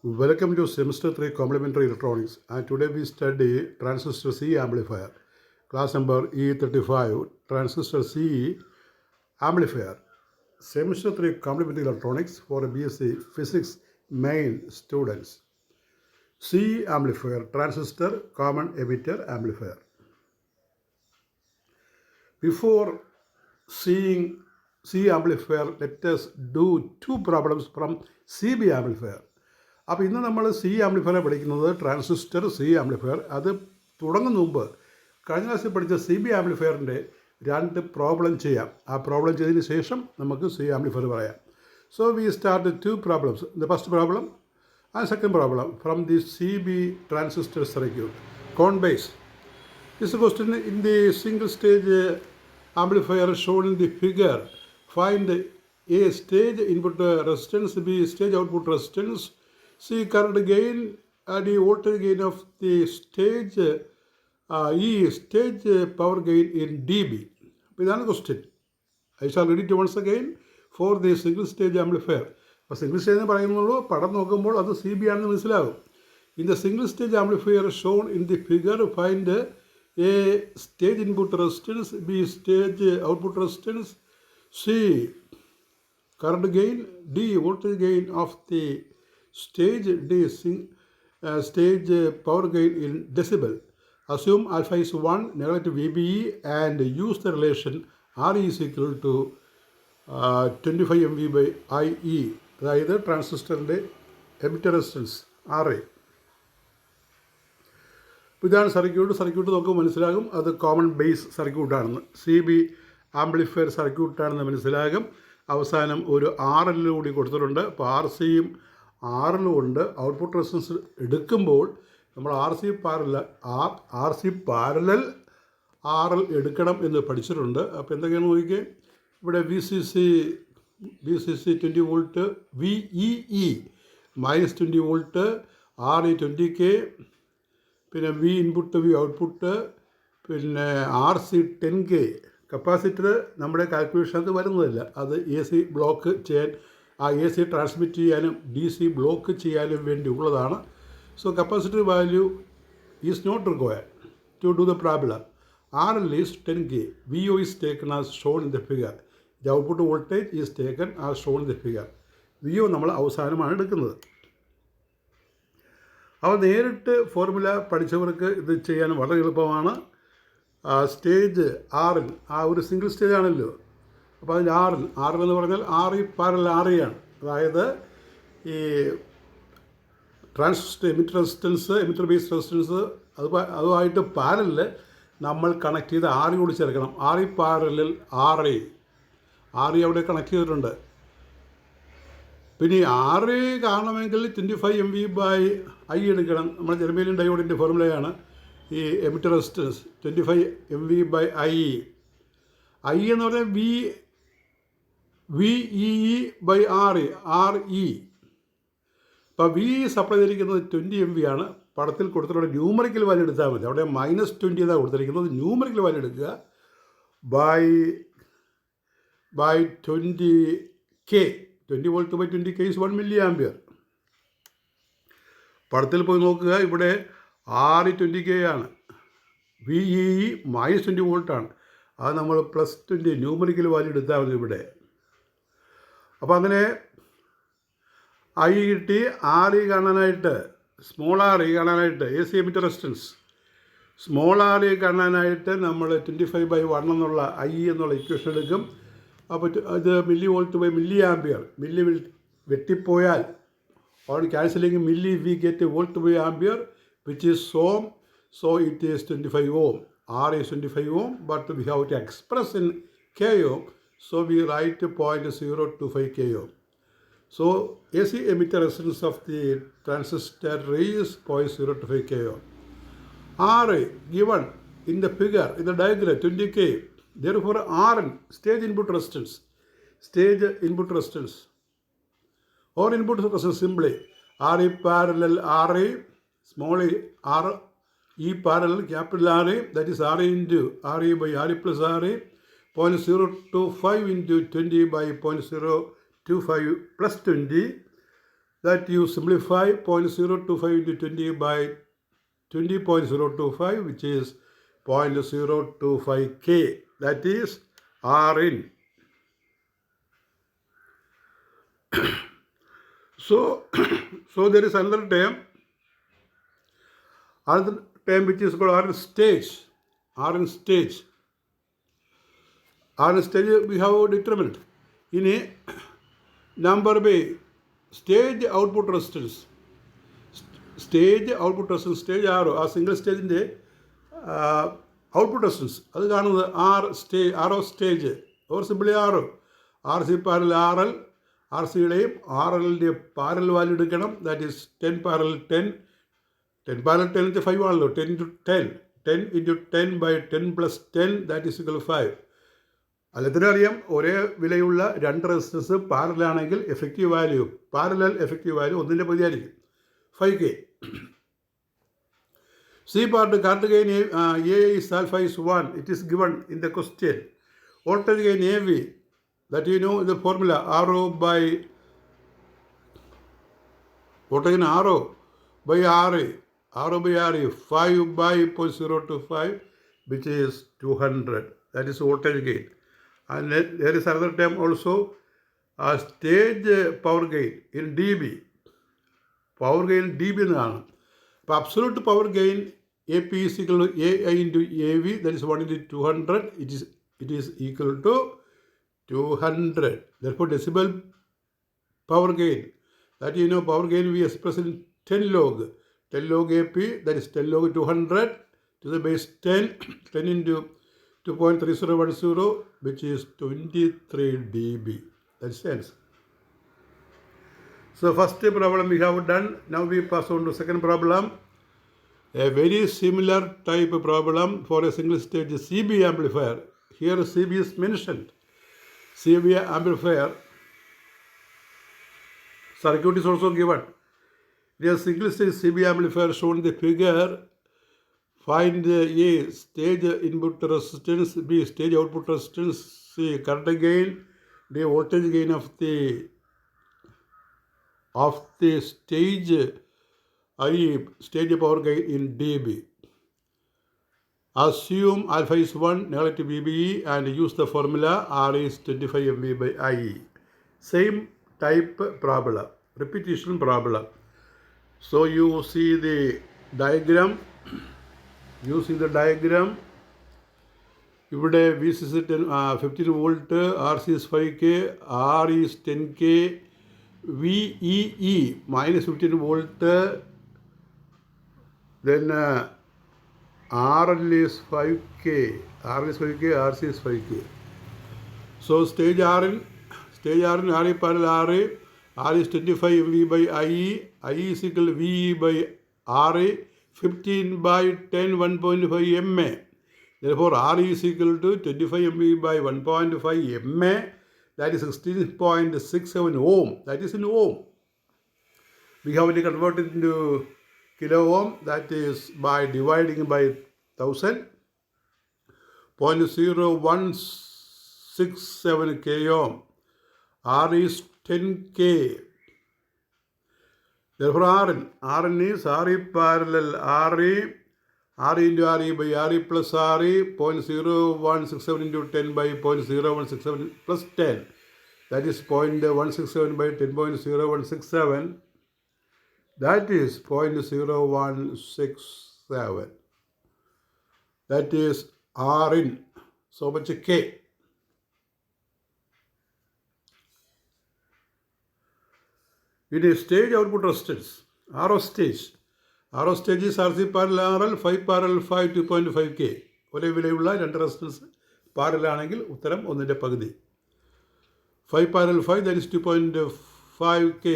Welcome to Semester 3 Complementary Electronics, and today we study Transistor C Amplifier. Class number E35, Transistor C Amplifier. Semester 3 Complementary Electronics for BSc Physics main students. C Amplifier, Transistor Common Emitter Amplifier. Before seeing C Amplifier, let us do two problems from CB Amplifier. അപ്പോൾ ഇന്ന് നമ്മൾ C ആംപ്ലിഫയറെ പഠിക്കുന്നത് transistor C amplifier. അത് തുടങ്ങുന്ന മുമ്പ് കഴിഞ്ഞ ക്ലാസ്സിൽ പഠിച്ച സി ബി ആംപ്ലിഫയറിൻ്റെ രണ്ട് പ്രോബ്ലം ചെയ്യാം. ആ പ്രോബ്ലം ചെയ്തതിന് ശേഷം നമുക്ക് സി ആംപ്ലിഫയർ പറയാം. So we start to problems. The first problem and second problem from the C B transistor circuit common base. This question in the single stage amplifier shown in the figure. Find A stage input resistance, B stage output resistance, C current gain and the voltage gain of the stage, E stage power gain in dB. ഇതാണ് question. I shall read it once again for the single stage amplifier. അപ്പോൾ single stage എന്ന് പറയുന്നുള്ളൂ, പടം നോക്കുമ്പോൾ അത് C B ആണെന്ന് മനസ്സിലാകും. In the single stage amplifier shown in the figure find A stage input resistance, B stage output resistance, C current gain, D voltage gain of the stage D stage power gain in decibel. Assume alpha is 1 negative VBE and use the relation R is equal to 25 MV by IE. അതായത് ട്രാൻസിസ്റ്ററിൻ്റെ emitter resistance RA. ഇതാണ് circuit നോക്കുമ്പോൾ മനസ്സിലാകും അത് common base സർക്യൂട്ടാണെന്ന്, C B amplifier സർക്യൂട്ടാണെന്ന് മനസ്സിലാകും. അവസാനം ഒരു RL കൂടി കൊടുത്തിട്ടുണ്ട്. അപ്പോൾ ആർ സിയും ആറിലും ഉണ്ട്. ഔട്ട്പുട്ട് റെസിസ്റ്റൻസ് എടുക്കുമ്പോൾ നമ്മൾ ആർ സി പാരലൽ RL എടുക്കണം എന്ന് പഠിച്ചിട്ടുണ്ട്. അപ്പോൾ എന്തൊക്കെയാണ് നോക്കിക്കേ, ഇവിടെ V C C 20 volt, VEE -20 volt, RE 20K, പിന്നെ വി ഇൻപുട്ട് വി ഔട്ട്പുട്ട്, പിന്നെ RC 10K. കപ്പാസിറ്റർ നമ്മുടെ കാൽക്കുലേഷനകത്ത് വരുന്നതല്ല, അത് AC ബ്ലോക്ക് ചെയ്യാൻ, ആ AC ട്രാൻസ്മിറ്റ് ചെയ്യാനും DC ബ്ലോക്ക് ചെയ്യാനും വേണ്ടി ഉള്ളതാണ്. So capacitor value is not required to do the problem. RL is 10K. VO is taken as shown in the figure. The output voltage is taken as shown in the figure. VO നമ്മൾ അവസാനമാണ് എടുക്കുന്നത്. അപ്പോൾ നേരിട്ട് formula പഠിച്ചവർക്ക് ഇത് ചെയ്യാൻ വളരെ എളുപ്പമാണ്. Stage RL ആ ഒരു സിംഗിൾ സ്റ്റേജ് ആണല്ലോ. അപ്പോൾ അതിൽ RL എന്ന് പറഞ്ഞാൽ RE പാരലൽ RE ആണ്. അതായത് ഈ ട്രാൻസിസ്റ്റർ എമിറ്റർ ബേസ് റെസിസ്റ്റൻസ് അതുമായിട്ട് പാരലിൽ നമ്മൾ കണക്ട് ചെയ്ത് RE കൂടി ചേർക്കണം. RE പാരലൽ RE അവിടെ കണക്ട് ചെയ്തിട്ടുണ്ട്. പിന്നെ RE കാണണമെങ്കിൽ 25 MV ബൈ I എടുക്കണം. നമ്മുടെ ജെർമേലിയൻ ഡയോഡിൻ്റെ ഫോർമുലയാണ് ഈ emitter resistance 25 MV by I എന്ന് പറഞ്ഞാൽ VEE ബൈ RE. അപ്പോൾ VE സപ്ലൈ ചെയ്തിരിക്കുന്നത് 20 MV ആണ്. പടത്തിൽ കൊടുത്തിട്ടുള്ള ന്യൂമറിക്കൽ വാല്യൂ എടുത്താൽ മതി. അവിടെ -20 എന്നാണ് കൊടുത്തിരിക്കുന്നത്. ന്യൂമറിക്കൽ വാല്യൂ എടുക്കുക by 20K. 20 volt by 20K is 1 milli ampere. പടത്തിൽ പോയി നോക്കുക, ഇവിടെ RE 20K ആണ്, VEE -20 വോൾട്ടാണ്. അത് നമ്മൾ +20 ന്യൂമറിക്കൽ വാല്യൂ എടുത്താൽ മതി ഇവിടെ. അപ്പോൾ അങ്ങനെ I കിട്ടി. RE കാണാനായിട്ട്, സ്മോൾ RE കാണാനായിട്ട്, AC emitter resistance small RE കാണാനായിട്ട് നമ്മൾ 25/1 എന്നുള്ള I എന്നുള്ള ഇക്വേഷൻ എടുക്കും. അപ്പോൾ ഇത് milli volt by milli ampere. Milli വെട്ടിപ്പോയാൽ on cancelling milli we get volt by ampere which is ohm. So it is 25 ohm. R is 25 ohm, but we have to express in K ohm. So we write 0.025 K ohm. So AC emitter resistance of the transistor is 0.025 K ohm. R given in the figure, in the diagram 20K. Therefore RN stage input resistance or input resistance simply RE parallel RE, small E parallel capital RE, that is RE into RE by RE plus RE, 0.025 into 20 by 0.025 plus 20 that you simplify 0.025 into 20 by 20.025, which is 0.025 K. That is R in. So, so there is another term which is called R in stage. R in stage. R in stage we have determined in a number by stage output resistance. Stage output resistance stage R O ആ single സ്റ്റേജിൻ്റെ output resistance അത് കാണുന്നത് R O stage or simply R C parallel R സിയുടെയും R എല്ലിൻ്റെ parallel value എടുക്കണം. That is 10 parallel 10 parallel 10 into 5 ആണല്ലോ. 10 into 10 into 10 by 10 plus 10 that is equal 5. അല്ലത്തിനും അറിയാം ഒരേ വിലയുള്ള രണ്ട് റെസിസ്റ്റൻസ് പാരലാണെങ്കിൽ പാരലൽ എഫക്റ്റീവ് വാല്യൂ ഒന്നിൻ്റെ പകുതിയായിരിക്കും, 5K. C part current gain A is alpha is 1. It is given in the question. Voltage gain AV, that you know the formula RO by voltage gain RO by RA, 5 by 0.025, which is 200. That is voltage gain. And there is another term also, stage power gain in dB. Power gain D B എന്നതാണ്. അപ്പോൾ absolute power gain A P is equal to A I into A V, that is 1 into 200. It is equal to 200. Therefore decibel power gain, that you know power gain we express in 10 log AP, that is 10 log 200 to the base 10 into 2.3010, which is 23 dB. That's the answer. So first problem we have done. Now we pass on to second problem. A very similar type of problem for a single stage CB amplifier. Here CB is mentioned. CB amplifier circuit is also given. It is a single stage CB amplifier shown in the figure. Find A stage input resistance, B stage output resistance, C current gain, D voltage gain of the stage stage power gain in dB. Assume alpha is 1, negative VBE, and use the formula R is 25 MV by IE. Same type problem, repetition problem. So you see the diagram. ഇവിടെ VC is 15 volt, RC is 5K, R is 10K, VEE minus 15 volt, then RL is 5K, RC is 5K. So stage R in RE parallel RA, R is 25 MV by IE is equal to VE by RA, 15 by 10, 1.5 MA. Therefore R is equal to 25 MV by 1.5 MA. That is 16.67 ohm. That is in ohm. We have to convert it into kilo ohm. That is by dividing by 1000. 0.0167 K ohm. R is 10K. Therefore Rn is RE parallel RE into RE by RE plus RE, 0.0167 into 10 by 0.0167 plus 10. That is 0.167 by 10.0167. That is 0.0167. That is R in. So much K. It is stage output resistance, RO stage. RO stage is RC parallel RL, 5 parallel 5, 2.5K. ഒരേ വിലയുള്ള രണ്ട് resistance പാരലാണെങ്കിൽ ഉത്തരം ഒന്നിൻ്റെ പകുതി. 5 parallel 5, that is 2.5K.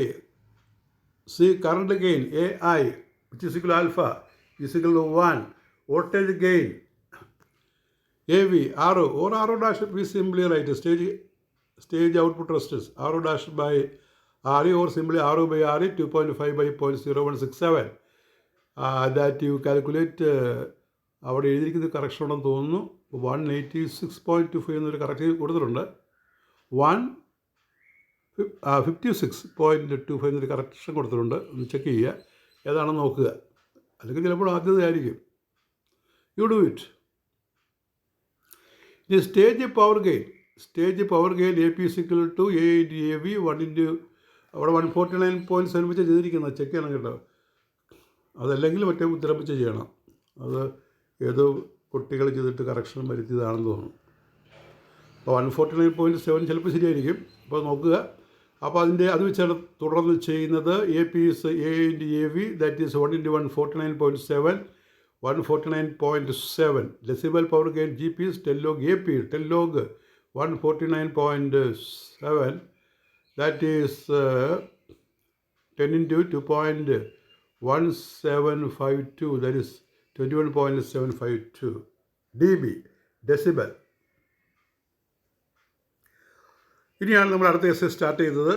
C current gain AI, which is equal to alpha, is equal to 1. Voltage gain AV, RO or RO dash, we simply write stage output resistance, RO dash by RE or simply RO by RE, 2.5 by 0.0167. That you calculate, അവിടെ എഴുതിയിരിക്കുന്നത് correction ഉണ്ടെന്ന് തോന്നുന്നു. 186.25 എന്നൊരു correct കൊടുത്തിട്ടുണ്ട്. 56.25 എന്നൊരു correction കൊടുത്തിട്ടുണ്ട്. ഒന്ന് check ചെയ്യുക, ഏതാണെന്ന് നോക്കുക. അല്ലെങ്കിൽ ചിലപ്പോൾ ആദ്യതയായിരിക്കും. You do it. ഇനി stage power gain A P is equal to A into A V 1 അവിടെ 149.7 വെച്ച് ചെയ്തിരിക്കുന്നത്. ചെക്ക് ചെയ്യണം കേട്ടോ. അതല്ലെങ്കിൽ മറ്റേ ഉത്തരം വെച്ച് ചെയ്യണം. അത് ഏതോ കുട്ടികൾ ചെയ്തിട്ട് കറക്ഷൻ വരുത്തിയതാണെന്ന് തോന്നുന്നു. അപ്പോൾ 149.7 ചിലപ്പോൾ ശരിയായിരിക്കും. അപ്പോൾ നോക്കുക. അപ്പോൾ അത് വെച്ചാണ് തുടർന്ന് ചെയ്യുന്നത്. A P is A into A V, that is 1 × 149.7 149.7. Decibel power gain G P is 10 log A P 10 log 149.7, that is 10 × 2.1752, that is 21.752 dB, decibel. ഇനിയാണ് നമ്മൾ അടുത്ത എസ് സ്റ്റാർട്ട് ചെയ്തത്.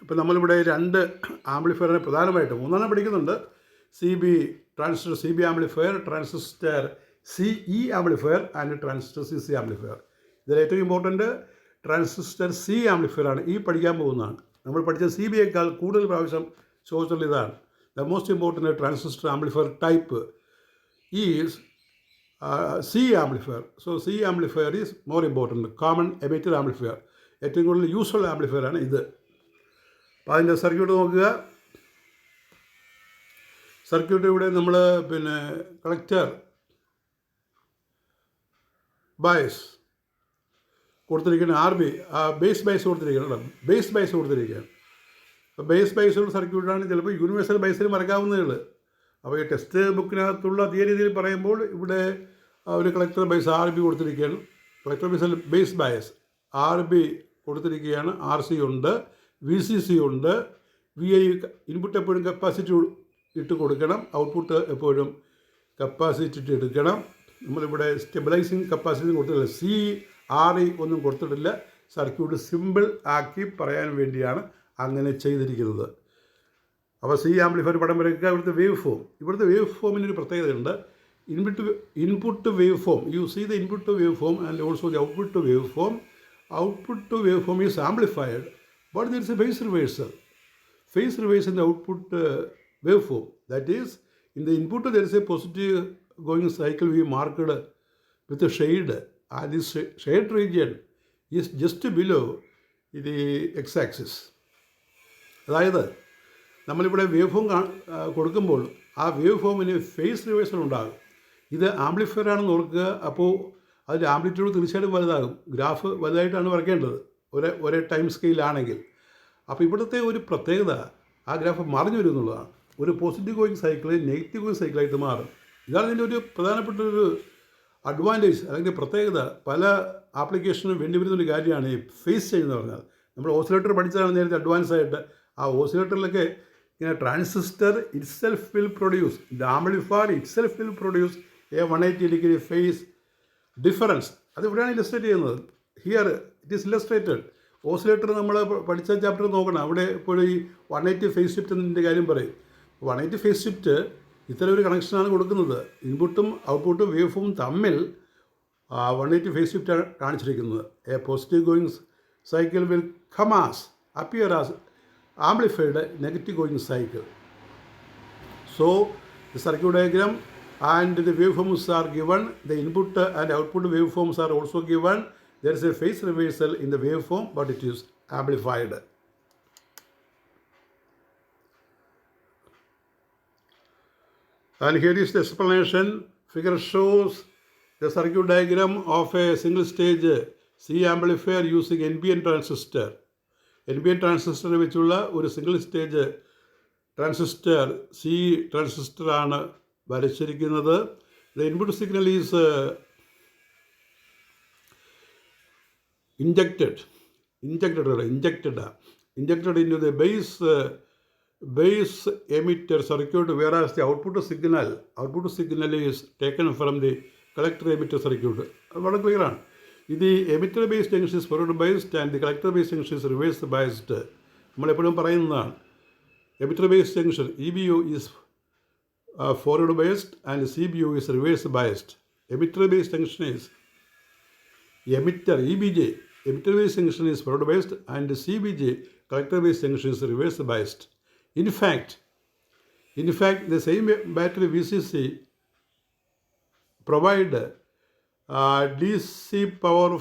ഇപ്പോൾ നമ്മളിവിടെ 2 ആംപ്ലിഫയറിനെ പ്രധാനമായിട്ടും 3 പഠിക്കുന്നുണ്ട്. Transistor C B amplifier, transistor C E amplifier and transistor C C amplifier. ഇതിൽ ഏറ്റവും ഇമ്പോർട്ടൻറ്റ് ട്രാൻസിസ്റ്റർ സി ആംപ്ലിഫയർ ആണ്. ഈ പഠിക്കാൻ പോകുന്നതാണ്. നമ്മൾ പഠിച്ച സി ബിയേക്കാൾ കൂടുതൽ പ്രാവശ്യം ചോദിച്ചുള്ള ഇതാണ്. The most important transistor amplifier type is C amplifier. So C amplifier is more important. Common emitter amplifier, ഏറ്റവും കൂടുതൽ യൂസ്ഫുൾ ആംപ്ലിഫയർ ആണ് ഇത്. അപ്പോൾ അതിൻ്റെ സർക്യൂട്ട് നോക്കുക. സർക്യൂട്ട് ഇവിടെ നമ്മൾ കളക്ടർ ബയസ് കൊടുത്തിരിക്കുകയാണ്. ആർ ബി ബേസ് കൊടുത്തിരിക്കുകയാണ്. ബേസ് കൊടുത്തിരിക്കുകയാണ്. അപ്പോൾ ബേസുള്ള സർക്യൂട്ടാണ്. ചിലപ്പോൾ യൂണിവേഴ്സൽ ബേസിൽ മറക്കാവുന്നതേ ഉള്ളൂ. അപ്പോൾ ഈ ടെക്സ്റ്റ് ബുക്കിനകത്തുള്ള അതേ രീതിയിൽ പറയുമ്പോൾ ഇവിടെ ഒരു കളക്ടർ ബേസ് ആർ ബി കൊടുത്തിരിക്കുകയാണ്. Collector base bias R B കൊടുത്തിരിക്കുകയാണ്. ആർ സി ഉണ്ട്, വി സി സി ഉണ്ട്, വി ഐ. ഇൻപുട്ട് എപ്പോഴും കപ്പാസിറ്റി ഇട്ട് കൊടുക്കണം, ഔട്ട്പുട്ട് എപ്പോഴും കപ്പാസിറ്റി ഇട്ട് എടുക്കണം. നമ്മളിവിടെ സ്റ്റെബിലൈസിങ് കപ്പാസിറ്റി കൊടുത്തിട്ടില്ല. സി ആർ ഇ ഒന്നും കൊടുത്തിട്ടില്ല. സർക്യൂട്ട് സിമ്പിൾ ആക്കി പറയാൻ വേണ്ടിയാണ് അങ്ങനെ ചെയ്തിരിക്കുന്നത്. അപ്പോൾ സി ആംപ്ലിഫയർ പടം വരയ്ക്കുക. ഇവിടുത്തെ വേവ് ഫോമിന് ഒരു പ്രത്യേകതയുണ്ട്. Input wave form, you see the input wave form and also the output wave form. Output waveform is amplified, but there is a phase reversal. Phase reversal in the output waveform. That is, in the input there is a positive going cycle we marked with a shade, and this shade region is just below the x-axis. അതായത് നമ്മളിവിടെ wave form കൊടുക്കുമ്പോൾ ആ wave ഫോമിന് face reversal ഉണ്ടാകും. ഇത് amplifier ആണെന്ന് ഓർക്കുക. അപ്പോൾ അതിൻ്റെ ആംപ്ലിറ്റ്യൂഡ് തീർച്ചയായിട്ടും വലുതാകും. ഗ്രാഫ് വലുതായിട്ടാണ് വരയ്ക്കേണ്ടത് ഒരേ ടൈം സ്കെയിലാണെങ്കിൽ. അപ്പോൾ ഇവിടുത്തെ ഒരു പ്രത്യേകത ആ ഗ്രാഫ് മറിഞ്ഞു വരും എന്നുള്ളതാണ്. ഒരു positive going cycle negative going സൈക്കിളായിട്ട് മാറും. ഇതാണ് ഇതിൻ്റെ ഒരു പ്രധാനപ്പെട്ട ഒരു അഡ്വാൻറ്റേജ് അല്ലെങ്കിൽ പ്രത്യേകത. പല ആപ്ലിക്കേഷനും വേണ്ടി വരുന്നൊരു കാര്യമാണ് ഈ ഫേസ് ചേഞ്ച് എന്ന് പറഞ്ഞാൽ. നമ്മൾ ഓസിലേറ്റർ പഠിച്ചതാണ് നേരത്തെ അഡ്വാൻസ് ആയിട്ട്. ആ ഓസിലേറ്ററിലൊക്കെ ഇങ്ങനെ transistor itself will produce, the amplifier itself will produce A 180 degree phase difference. അത് ഇവിടെയാണ് ഇല്ലസ്ട്രേറ്റ് ചെയ്യുന്നത്. Here it is Illustrated. Oscillator നമ്മൾ പഠിച്ച ചാപ്റ്റർ നോക്കണം. അവിടെ ഇപ്പോൾ ഈ 180 ഫേസ് ഷിഫ്റ്റ് എന്നതിൻ്റെ കാര്യം പറയും. 180 ഫേസ് ഷിഫ്റ്റ് ഇത്തരം ഒരു കണക്ഷനാണ് കൊടുക്കുന്നത്. ഇൻപുട്ടും ഔട്ട്പുട്ടും വേവ് ഫോമും തമ്മിൽ 180 ഫേസ് ഷിഫ്റ്റ് കാണിച്ചിരിക്കുന്നത്. A positive going cycle will appear as amplified negative going cycle. So the circuit diagram and the waveforms are given, the input and output waveforms are also given. There is a phase reversal in the waveform, but it is amplified. And here is the explanation. Figure shows the circuit diagram of a single stage C amplifier using NPN transistor. NPN transistor വെച്ചുള്ള ഒരു single stage transistor C transistor ആണ് വരച്ചിരിക്കുന്നത്. The input signal is injected into the base emitter circuit, whereas the output signal is taken from the collector emitter circuit. വളരെ clear ആണ്. ഇത് emitter based junction is forward based and the collector based junction is reverse based. നമ്മളെപ്പോഴും പറയുന്നതാണ്. Emitter based junction EBU is forward biased and CBU is reverse biased. Emitter based junction is EBJ. Emitter based junction is forward biased and CBJ collector-based junction is reverse biased. In fact, the same battery VCC provide DC power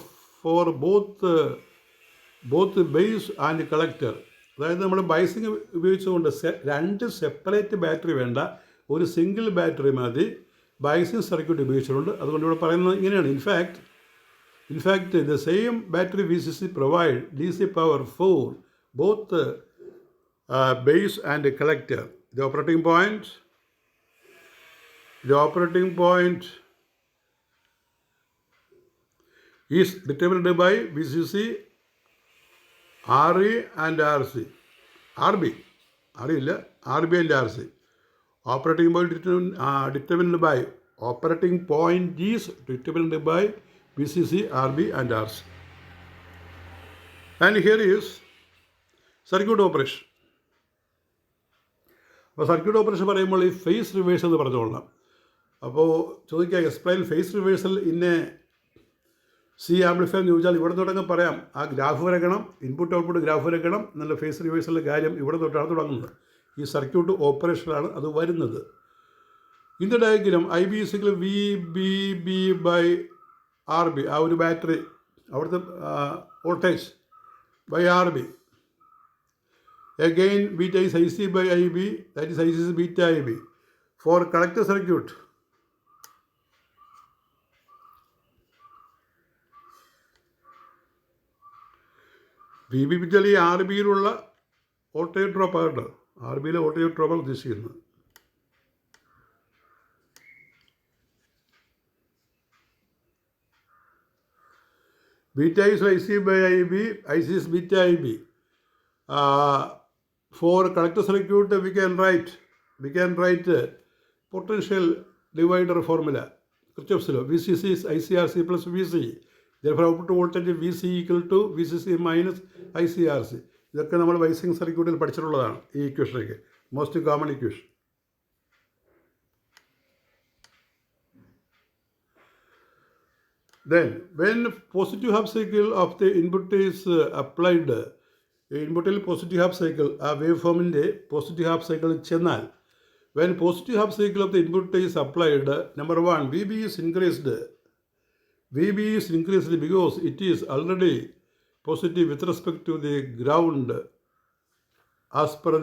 for both base and collector. അതായത് നമ്മൾ biasing ഉപയോഗിച്ചുകൊണ്ട് രണ്ട് separate battery വേണ്ട, ഒരു single battery മതി biasing circuit ഉപയോഗിച്ചിട്ടുണ്ട്. അതുകൊണ്ട് ഇവിടെ പറയുന്നത് ഇങ്ങനെയാണ്. In fact the same battery VCC provide DC power for both base and collector. The operating point is determined by VCC, RE and RC. RB and RC. Operating point determined by VCC, RB and RC. And here is circuit operation. അപ്പോൾ circuit operation പറയുമ്പോൾ ഈ face reversal എന്ന് പറഞ്ഞുകൊള്ളാം. അപ്പോൾ ചോദിക്കുക explain face reversal ഇന്നെ C amplifier എന്ന് ചോദിച്ചാൽ ഇവിടെ തൊട്ടങ്ങ് പറയാം. ആ ഗ്രാഫ് വരയ്ക്കണം, ഇൻപുട്ട് ഔട്ട്പുട്ട് ഗ്രാഫ് വരയ്ക്കണം. നല്ല ഫേസ് റിവേഴ്സലിൻ്റെ കാര്യം ഇവിടെ തൊട്ടാണ് തുടങ്ങുന്നത്. ഈ സർക്യൂട്ട് ഓപ്പറേഷനിലാണ് അത് വരുന്നത്. In the diagram IB = VBB by RB, ആ ഒരു ബാറ്ററി അവിടുത്തെ voltage by RB. Again, beta is IC by IB, that is IC is beta IB. For collector circuit, VB RBയിലുള്ള വോൾട്ടേജ് ഡ്രോപ്പ് ആകട്ടെ, RBയിലെ വോൾട്ടേജ് ഡ്രോപ്പാണ് ഉദ്ദേശിക്കുന്നത്. Beta is IC by IB, IC is beta IB. For collector circuit, we can write potential divider formula. Kirchhoff's law. VCC is ICRC plus VC. Therefore, output voltage VC equal to VCC minus ICRC. ഇതൊക്കെ നമ്മൾ biasing സർക്യൂട്ടിൽ പഠിച്ചിട്ടുള്ളതാണ്. ഈ ഇക്വേഷനൊക്കെ most common equation. Then, when positive half cycle of the input is applied, ഇൻപുട്ടിൽ positive half cycle ആ wave ഫോമിൻ്റെ positive half cycle ചെന്നാൽ when positive half cycle of the input is applied, number 1 VB is increased because it is already positive with respect to the ground as per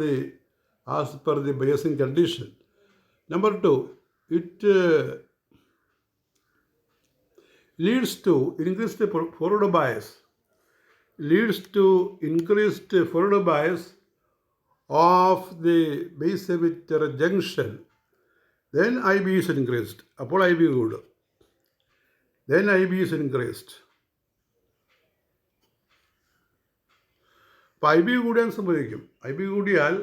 the biasing condition. Number 2, it leads to increased forward bias. Of the base emitter junction. Then IB is increased. അപ്പോൾ IB കൂടും. Then IB is increased. അപ്പോൾ IB കൂടിയാൽ സംഭവിക്കും. IB കൂടിയാൽ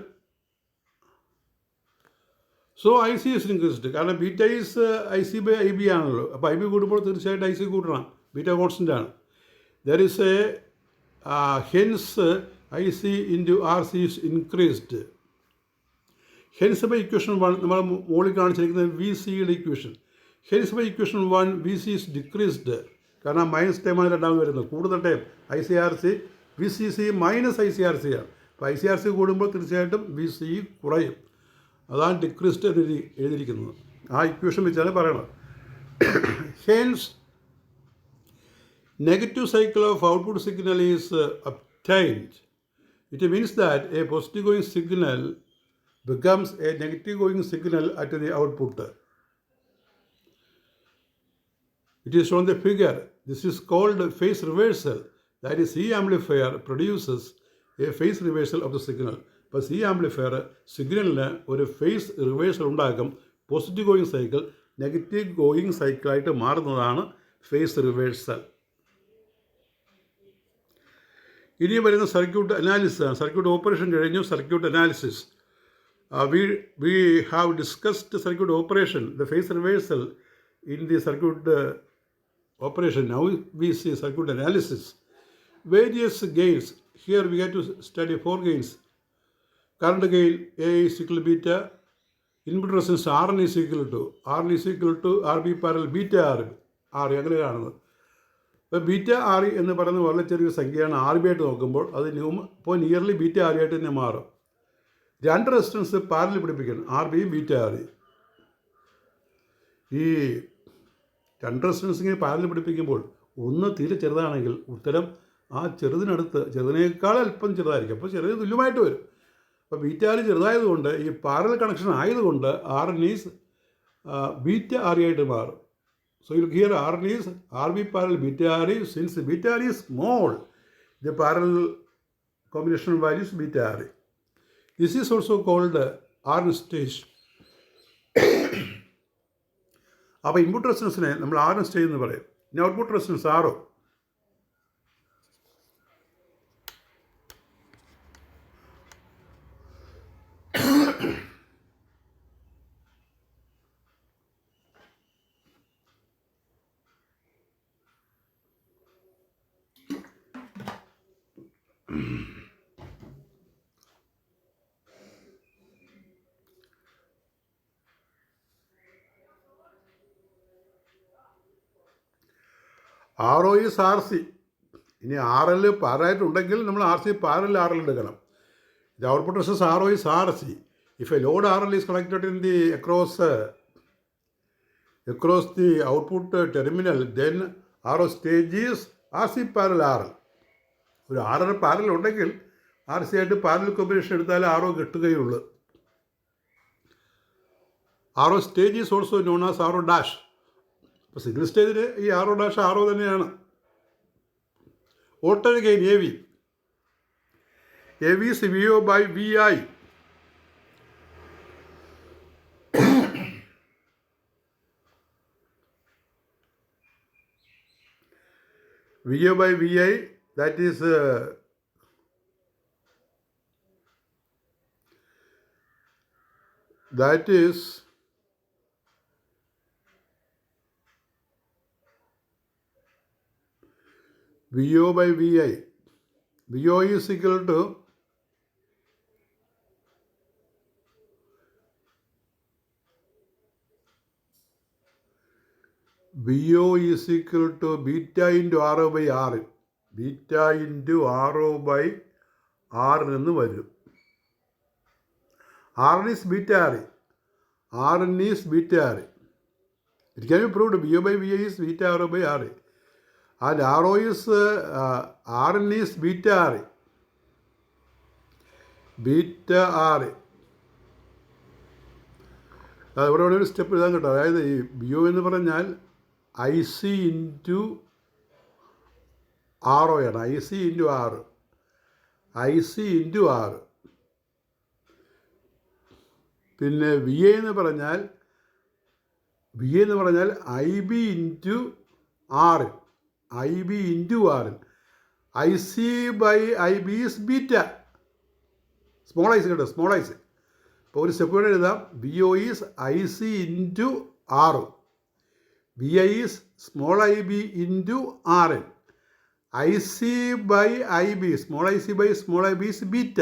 so IC is increased. കാരണം beta is IC by IB ആണല്ലോ. അപ്പോൾ IB കൂടുമ്പോൾ തീർച്ചയായിട്ടും IC കൂട്ടണം. ബീറ്റ കോൺസ്റ്റൻ്റ് ആണ്. There is a hence IC into RC is increased. Hence by equation 1 നമ്മൾ മുകളിൽ കാണിച്ചിരിക്കുന്നത് VCയുടെ ഇക്വേഷൻ. Hence by equation 1 VC is decreased. കാരണം മൈനസ് ടൈമാണ് രണ്ടാമത് വരുന്നത്. കൂടുതൽ time ICRC VCC minus ICRC ആണ്. അപ്പോൾ ICRC കൂടുമ്പോൾ തീർച്ചയായിട്ടും VC കുറയും. അതാണ് ഡിക്രീസ്ഡ് എന്ന് എഴുതിയിരിക്കുന്നത്. ആ ഇക്വേഷൻ വെച്ചാണ് പറയണത്. Hence negative cycle of output signal is obtained. It means that a positive going signal becomes a negative going signal at the output. It is shown the figure. This is called phase reversal. That is, C amplifier produces a phase reversal of the signal. അപ്പോൾ C amplifier സിഗ്നലിന് ഒരു phase reversal ഉണ്ടാക്കും. Positive going cycle negative going സൈക്കിളായിട്ട് മാറുന്നതാണ് phase reversal. ഇനി വരുന്ന circuit analysis ആണ്. Circuit operation കഴിഞ്ഞു. Circuit analysis. We have discussed circuit operation, the phase reversal in the circuit operation. Now we see circuit analysis. Various gains. Here we have to study 4 gains. Current gain A is equal to beta. Input resistance RN is equal to RB parallel beta R. അങ്ങനെയാണത്. ഇപ്പോൾ beta R E എന്ന് പറയുന്നത് വളരെ ചെറിയൊരു സംഖ്യയാണ് R B ആയിട്ട് നോക്കുമ്പോൾ അത് ഇപ്പോൾ നിയർലി ബീറ്റ ആർ ഇ ആയിട്ട് തന്നെ മാറും. രണ്ട് റെസിസ്റ്റൻസ് പാരലിൽ പിടിപ്പിക്കണം, ആർ ബിയും ബീറ്റ ആർ ഇ. ഈ രണ്ട് റെസിസ്റ്റൻസ് ഇങ്ങനെ പാരലിൽ പിടിപ്പിക്കുമ്പോൾ ഒന്ന് തീരെ ചെറുതാണെങ്കിൽ ഉത്തരം ആ ചെറുതിനേക്കാൾ അല്പം ചെറുതായിരിക്കും, അപ്പോൾ ചെറിയ തുല്യമായിട്ട് വരും. അപ്പോൾ ബീറ്റ ആർ ചെറുതായതുകൊണ്ട് ഈ പാരലൽ കണക്ഷൻ ആയതുകൊണ്ട് R N is beta R E ആയിട്ട് മാറും. So you here R is RB parallel beta R is, since beta R is small, the parallel combination value is beta R. This is also called R stage. അപ്പോൾ input റെസിസ്റ്റൻസിനെ നമ്മൾ R stage എന്ന് പറയും. ഇനി output resistance R O. R O is R C. ഇനി R L പാരായിട്ടുണ്ടെങ്കിൽ നമ്മൾ R C parallel R L എടുക്കണം. The output resistance R O is R C. If a load R L is connected in the across the output terminal, then R O stage is R C parallel R L. ഒരു R L parallel ഉണ്ടെങ്കിൽ R C ആയിട്ട് parallel combination എടുത്താൽ R O കിട്ടുകയുള്ളൂ. R O stage is also known as R O dash. അപ്പോൾ single സ്റ്റേജിൽ ഈ R O dash R O തന്നെയാണ്. Voltage gain A V. A V is V O by V I. V O by V I, that is VO by VI. VO is equal to beta into RO by R. Beta into RO by R എന്ന് വരും. R is beta R. R is beta R. It can be proved VO by VI is beta RO by R. And RO is Rn is beta R. Beta R. ഇവിടെ ഒരു step എഴുതാൻ കേട്ടോ. അതായത് ഈ B O എന്ന് പറഞ്ഞാൽ I C into R ഒയാണ്. I C into R. I C into R. പിന്നെ വി എ എന്ന് പറഞ്ഞാൽ I B into R. I B into R. I C by I B is beta. Small I's കേട്ടോ, small I's. അപ്പോൾ ഒരു step കൂടെ എഴുതാം. B O is I C into R. B I is small I B into R N. I C by I B, small I C by small I B is beta.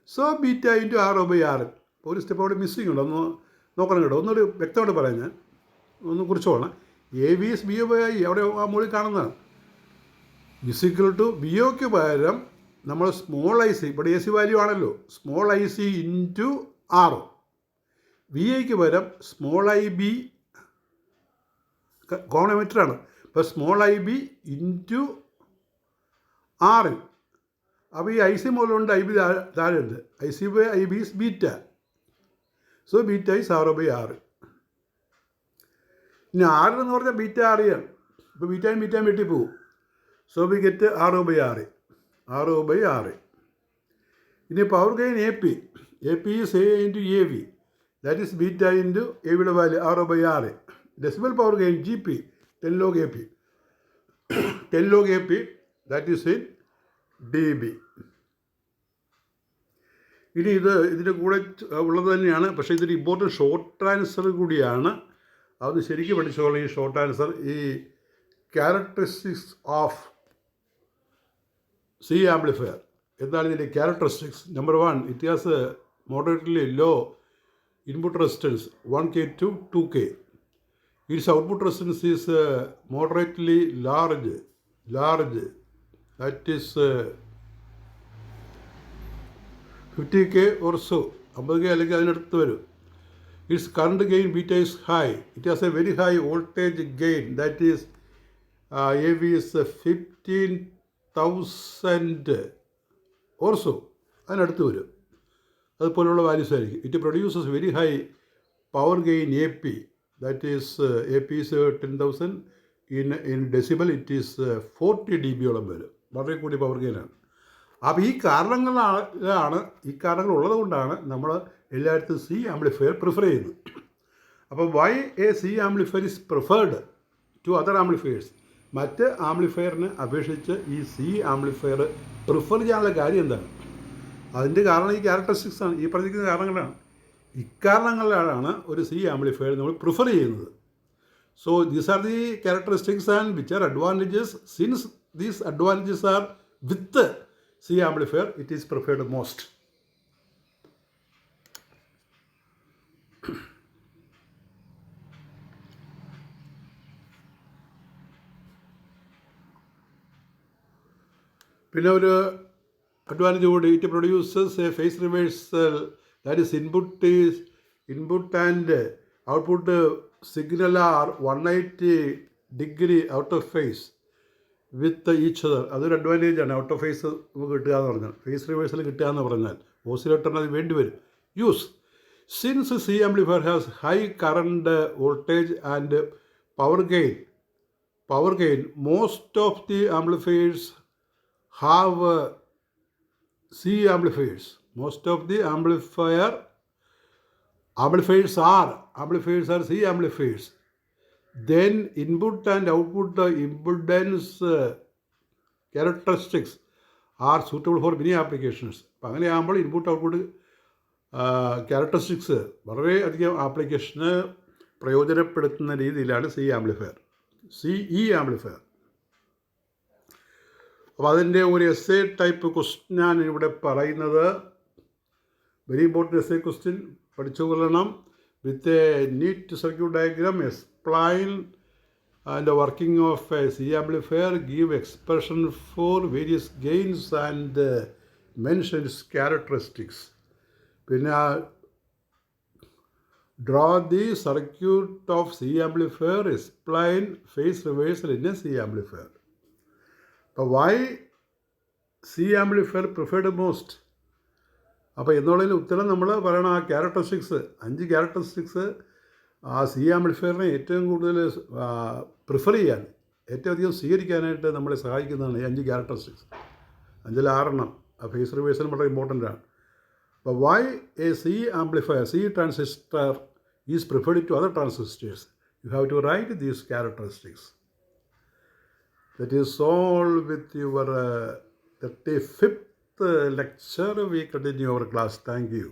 So beta into R O by R N. അപ്പോൾ ഒരു step അവിടെ missing ഉണ്ട്, ഒന്ന് നോക്കണം കേട്ടോ. ഒന്നൊരു വ്യക്തമായിട്ട് പറയാം, ഞാൻ ഒന്ന് കുറിച്ചോളാം. A B S B O by I അവിടെ ആ മുകളിൽ കാണുന്നതാണ്. ഇസിക്വൽ ടു ബി ഒക്ക് പകരം നമ്മൾ സ്മോൾ ഐ സി, ഇവിടെ എ സി വാല്യൂ ആണല്ലോ, small I C into R. V ഐക്ക് പകരം സ്മോൾ ഐ ബി കോണോമീറ്ററാണ്. ഇപ്പോൾ small I B into R. അപ്പോൾ ഈ ഐ സി മുതലുണ്ട്, ഐ ബി താഴെയുണ്ട്. I C by I B is beta. So beta is R O by R. ഇനി R എന്ന് പറഞ്ഞാൽ ബീറ്റ ആറിയാണ്. ഇപ്പോൾ ബീറ്റയും വെട്ടി പോകും. So we get R O by R. R O by R. ഇനി power gain A P. A P is A into A V. That is beta into A വിയുടെ value R O by R. Decimal power gain G P 10 log A P. 10 log A P, that is in D B. ഇനി ഇതിൻ്റെ കൂടെ ഉള്ളത് തന്നെയാണ്, പക്ഷേ ഇതൊരു important short answer കൂടിയാണ്. അത് ശരിക്കും പഠിച്ചോളൂ. ഈ ഷോർട്ട് ആൻസർ, ഈ ക്യാരക്ടറിസ്റ്റിക്സ് ഓഫ് സി ആംപ്ലിഫയർ. എന്താണ് ഇതിൻ്റെ characteristics? Number 1, it has moderately low input resistance 1K to 2K. Its output resistance is moderately large large, that is 50K or so, 50K അല്ലെങ്കിൽ അതിനടുത്ത് വരും. Its current gain beta is high. It has a very high voltage gain, that is AV is 15,000 or so, അതിനടുത്ത് വരും. അതുപോലുള്ള values ആയിരിക്കും. It produces very high power gain AP, that is AP is 10,000, in decibel it is 40 dB വരും. വളരെ കൂടിയ power ഗെയിനാണ്. അപ്പോൾ ഈ കാരണങ്ങൾ ഉള്ളത് കൊണ്ടാണ് നമ്മൾ എല്ലായിടത്തും C ആംപ്ലിഫയർ പ്രിഫർ ചെയ്യുന്നത്. അപ്പോൾ why a C amplifier is preferred to other amplifiers? മറ്റ് ആംപ്ലിഫയറിനെ അപേക്ഷിച്ച് ഈ C ആംപ്ലിഫയർ പ്രിഫർ ചെയ്യാനുള്ള കാര്യം എന്താണ്? അതിൻ്റെ കാരണം ഈ ക്യാരക്ടറിസ്റ്റിക്സ് ആണ്, ഈ പറഞ്ഞിരിക്കുന്ന കാരണങ്ങളാണ്. ഇക്കാരണങ്ങളിലാണ് ഒരു C ആംപ്ലിഫയർ നമ്മൾ പ്രിഫർ ചെയ്യുന്നത്. So these are the characteristics and which are advantages. Since these advantages are with C amplifier, it is preferred most. പിന്നെ ഒരു അഡ്വാൻറ്റേജ് കൂടി, it produces a phase reversal, that is input and output signal are 180 degree out of phase with each other. അതൊരു അഡ്വാൻറ്റേജാണ്, out of face നമുക്ക് കിട്ടുക എന്ന് പറഞ്ഞാൽ, face reversal കിട്ടുക എന്ന് പറഞ്ഞാൽ. ഓസിലേറ്ററിന് അത് വേണ്ടി വരും. Use since C amplifier has high current voltage and power gain, most of the amplifiers have C amplifiers. Most of the amplifiers are C amplifiers. Then input and output impedance characteristics are suitable for many applications. അപ്പോൾ അങ്ങനെയാകുമ്പോൾ input output characteristics വളരെയധികം ആപ്ലിക്കേഷന് പ്രയോജനപ്പെടുത്തുന്ന രീതിയിലാണ് CE amplifier. അപ്പോൾ അതിൻ്റെ ഒരു essay type ക്വസ്റ്റ്യനാണ് ഇവിടെ പറയുന്നത്. വെരി ഇമ്പോർട്ടൻറ്റ് എസ്സേ ക്വസ്റ്റ്യൻ, പഠിച്ചുകൊള്ളണം. With a neat circuit diagram, explain and working of a C amplifier, give expression for various gains and mentions characteristics. പിന്നെ draw the circuit of C amplifier, explain phase reversal in a C amplifier. അപ്പോൾ why C amplifier preferred most? അപ്പോൾ എന്നുള്ളതിന് ഉത്തരം നമ്മൾ പറയണം. ആ characteristics, 5 characteristics ആ C ആംപ്ലിഫയറിനെ ഏറ്റവും കൂടുതൽ പ്രിഫർ ചെയ്യാൻ, ഏറ്റവും അധികം സ്വീകരിക്കാനായിട്ട് നമ്മളെ സഹായിക്കുന്നതാണ് ഈ 5 ക്യാരക്ടറിസ്റ്റിക്സ്. 5-ൽ 6 ആ ഫേസ് റിവേഴ്സൽ വളരെ ഇമ്പോർട്ടൻ്റ് ആണ്. അപ്പോൾ why a C amplifier, C transistor is preferred to other transistors? You have to write these characteristics. That is all with your 35th lecture. We continue our class. Thank you.